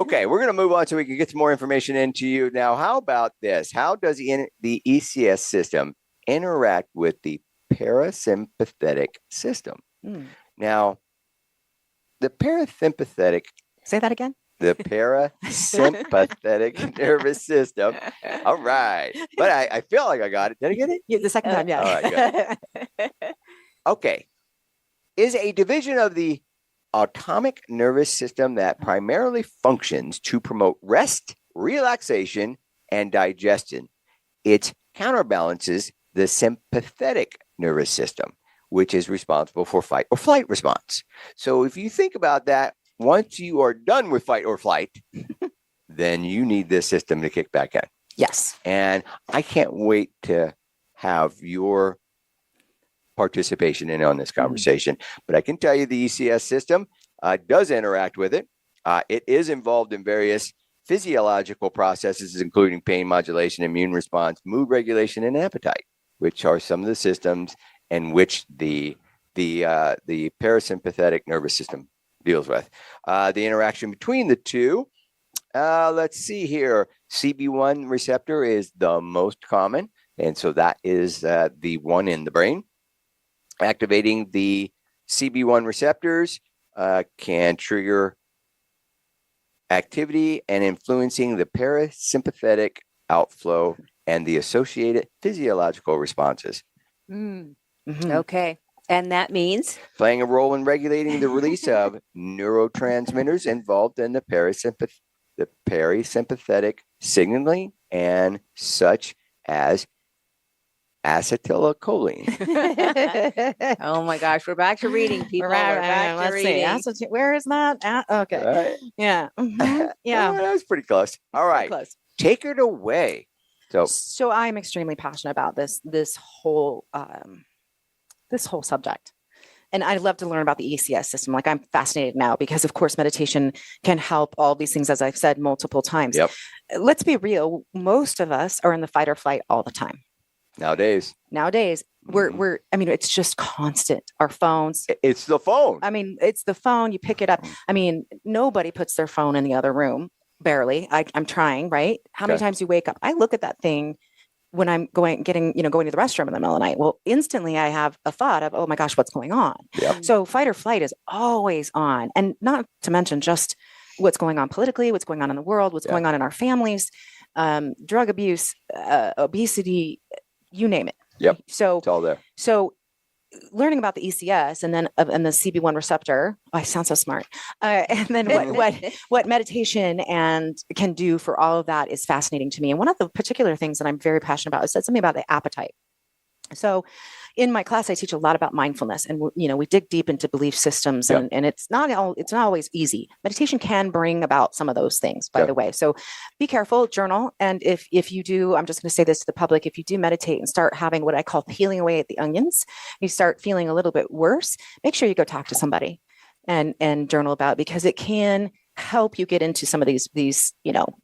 Okay, we're going to move on so we can get some more information into you. Now, how about this? How does the ECS system interact with the parasympathetic system? Now, the parasympathetic. Say that again. The parasympathetic nervous system. All right. But I feel like I got it. Did I get it? Yeah, the second time, yeah. All right, good. Okay. Is a division of the autonomic nervous system that primarily functions to promote rest, relaxation, and digestion. It counterbalances the sympathetic nervous system, which is responsible for fight or flight response. So if you think about that, once you are done with fight or flight, then you need this system to kick back in. Yes. And I can't wait to have your participation in on this conversation, but I can tell you the ECS system does interact with it. It is involved in various physiological processes, including pain modulation, immune response, mood regulation, and appetite, which are some of the systems in which the parasympathetic nervous system deals with. The interaction between the two, let's see here. CB1 receptor is the most common, and so that is the one in the brain. Activating the CB1 receptors can trigger activity and influencing the parasympathetic outflow and the associated physiological responses. Okay. And that means? Playing a role in regulating the release of neurotransmitters involved in the parasympathetic signaling and such as acetylcholine. Oh my gosh, we're back to reading, people. We're back to reading. Where is that? Okay. Right? Yeah. Yeah. That was pretty close. All right. Close. Take it away. So I'm extremely passionate about this whole subject. And I'd love to learn about the ECS system. Like, I'm fascinated now because, of course, meditation can help all these things, as I've said multiple times. Yep. Let's be real. Most of us are in the fight or flight all the time. Nowadays, we're I mean, it's just constant. Our phones. It's the phone. I mean, it's the phone. You pick it up. I mean, nobody puts their phone in the other room. Barely. I'm trying, right? How many times you wake up? I look at that thing when I'm going to the restroom in the middle of the night. Well, instantly I have a thought of, oh my gosh, what's going on? Yep. So fight or flight is always on. And not to mention just what's going on politically, what's going on in the world, what's going on in our families, drug abuse, obesity, you name it. Yep. So it's all there. So learning about the ECS and then and the CB1 receptor, I sound so smart. And then what meditation and can do for all of that is fascinating to me. And one of the particular things that I'm very passionate about is something about the appetite. So in my class, I teach a lot about mindfulness, and we dig deep into belief systems, and it's not always easy. Meditation can bring about some of those things, by the way. So be careful, journal. And if you do, I'm just going to say this to the public, if you do meditate and start having what I call peeling away at the onions, you start feeling a little bit worse, make sure you go talk to somebody and journal about it, because it can help you get into some of these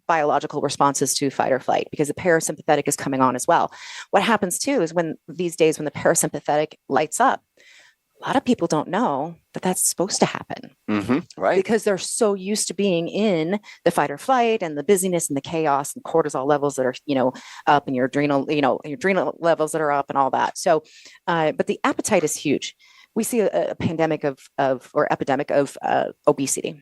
biological responses to fight or flight, because the parasympathetic is coming on as well. What happens too is these days when the parasympathetic lights up, a lot of people don't know that that's supposed to happen. Right. Because they're so used to being in the fight or flight and the busyness and the chaos and cortisol levels that are, up, and your adrenal levels that are up and all that. So, but the appetite is huge. We see a pandemic or epidemic of obesity.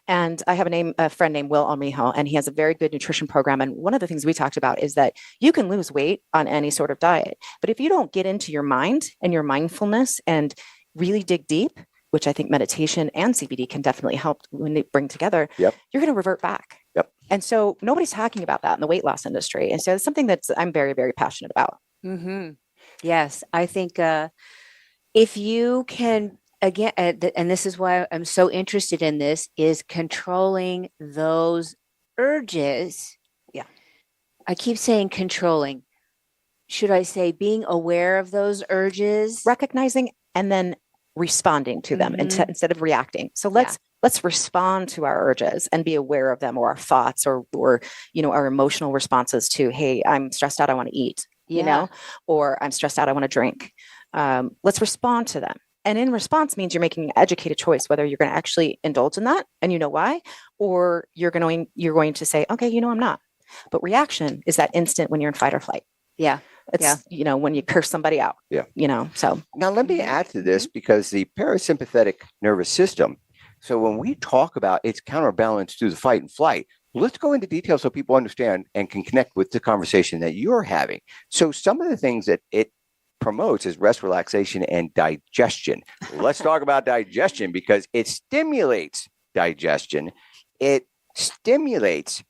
And I have a friend named Will Almijo, and he has a very good nutrition program. And one of the things we talked about is that you can lose weight on any sort of diet, but if you don't get into your mind and your mindfulness and really dig deep, which I think meditation and CBD can definitely help when they bring together, you're going to revert back. Yep. And so nobody's talking about that in the weight loss industry. And so it's something that I'm very, very passionate about. Yes, I think if you can, again, and this is why I'm so interested in this, is controlling those urges. Yeah. I keep saying controlling. Should I say being aware of those urges? Recognizing and then responding to them instead of reacting. So let's respond to our urges and be aware of them, or our thoughts, or our emotional responses to, hey, I'm stressed out, I want to eat, or I'm stressed out, I want to drink. Let's respond to them. And in response means you're making an educated choice, whether you're going to actually indulge in that and you know why, or you're going to say, okay, I'm not. But reaction is that instant when you're in fight or flight. Yeah. It's, when you curse somebody out. Yeah. So. Now, let me add to this, because the parasympathetic nervous system, so when we talk about its counterbalance to the fight and flight, let's go into detail so people understand and can connect with the conversation that you're having. So some of the things that it promotes is rest, relaxation, and digestion. Let's talk about digestion, because it stimulates digestion. It stimulates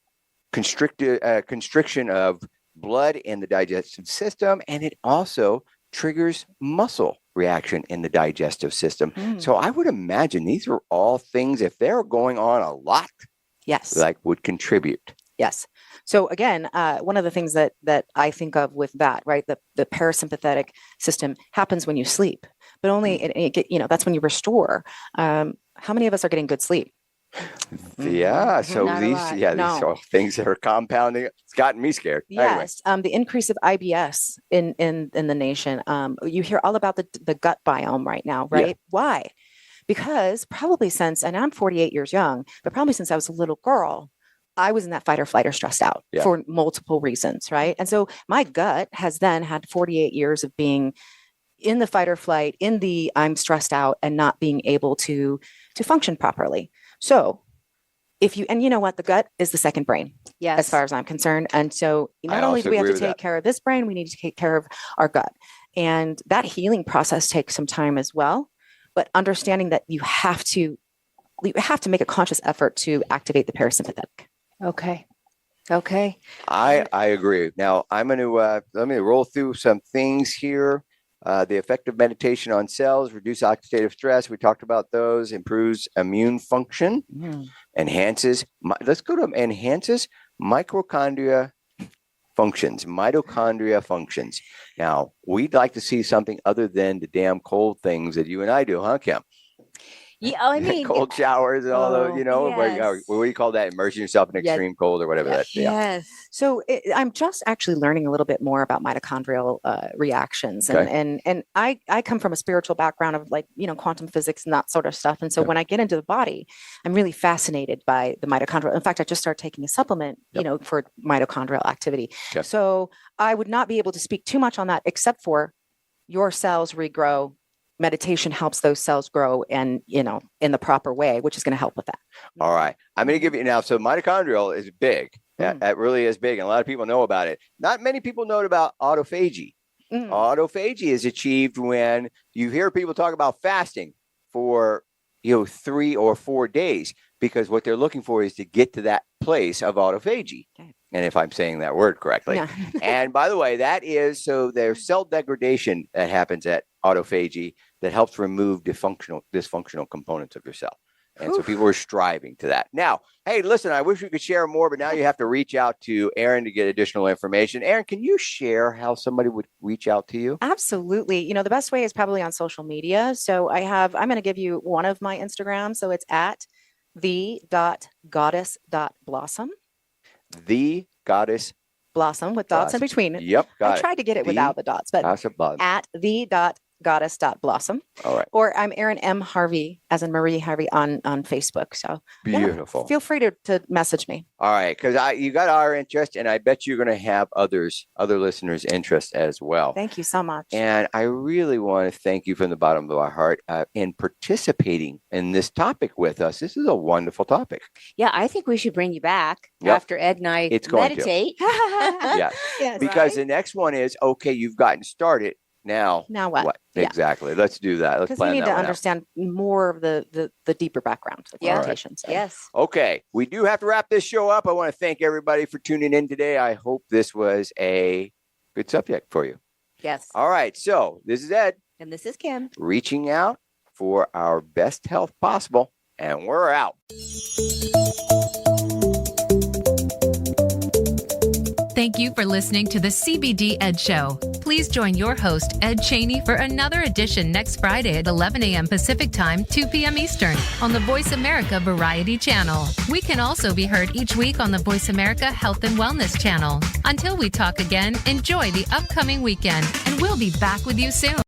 constriction of blood in the digestive system, and it also triggers muscle reaction in the digestive system. So I would imagine these are all things, if they're going on a lot, yes, like would contribute. Yes. So again, one of the things that I think of with that, right, the parasympathetic system happens when you sleep, but only that's when you restore. How many of us are getting good sleep? Yeah. So Not a lot. these are things that are compounding. It's gotten me scared. Yes. Anyway. The increase of IBS in the nation. You hear all about the gut biome right now, right? Yeah. Why? Because probably since, and I'm 48 years young, but probably since I was a little girl, I was in that fight or flight or stressed out for multiple reasons, right? And so my gut has then had 48 years of being in the fight or flight, in the I'm stressed out and not being able to function properly. So and you know what, the gut is the second brain, as far as I'm concerned. And so not only do we have to take care of this brain, we need to take care of our gut. And that healing process takes some time as well, but understanding that you have to make a conscious effort to activate the parasympathetic. Okay. I agree. Now I'm going to let me roll through some things here. The effect of meditation on cells, reduce oxidative stress. We talked about those. Improves immune function. Enhances mitochondria functions. Now we'd like to see something other than the damn cold things that you and I do, huh, Kim? Yeah, I mean, cold showers and all those, yes. what do you call that? Immersing yourself in extreme cold or whatever that. Yes. So I'm just actually learning a little bit more about mitochondrial reactions, and I come from a spiritual background of quantum physics and that sort of stuff. And so when I get into the body, I'm really fascinated by the mitochondrial. In fact, I just started taking a supplement, for mitochondrial activity. Okay. So I would not be able to speak too much on that, except for your cells regrow. Meditation helps those cells grow and, in the proper way, which is going to help with that. All right. I'm going to give you now. So mitochondrial is big. That really is big. And a lot of people know about it. Not many people know about autophagy. Autophagy is achieved when you hear people talk about fasting for, 3 or 4 days, because what they're looking for is to get to that place of autophagy. Okay. And if I'm saying that word correctly. Yeah. And by the way, that is, so there's cell degradation that happens at autophagy that helps remove dysfunctional components of your cell. And so people are striving to that. Now, hey, listen, I wish we could share more, but now you have to reach out to Erin to get additional information. Erin, can you share how somebody would reach out to you? Absolutely. The best way is probably on social media. So I'm going to give you one of my Instagrams. So it's at the.goddess.blossom. The Goddess Blossom with dots in between. Yep. I tried to get it without the dots, but at the.goddess.blossom. All right. Or I'm Erin M. Harvey, as in Marie Harvey, on Facebook. So beautiful. Feel free to message me. All right, because you got our interest, and I bet you're going to have other listeners' interest as well. Thank you so much. And I really want to thank you from the bottom of our heart in participating in this topic with us. This is a wonderful topic. Yeah, I think we should bring you back after Ed and I meditate. Yes, because the next one is, okay, you've gotten started. Now what? Yeah. Exactly. Let's do that. Let's plan that. Because we need to understand more of the deeper background of meditation. Right. Yes. Okay. We do have to wrap this show up. I want to thank everybody for tuning in today. I hope this was a good subject for you. Yes. All right. So this is Ed. And this is Kim. Reaching out for our best health possible. And we're out. Thank you for listening to the CBD Ed Show. Please join your host, Ed Cheney, for another edition next Friday at 11 a.m. Pacific Time, 2 p.m. Eastern on the Voice America Variety Channel. We can also be heard each week on the Voice America Health and Wellness Channel. Until we talk again, enjoy the upcoming weekend, and we'll be back with you soon.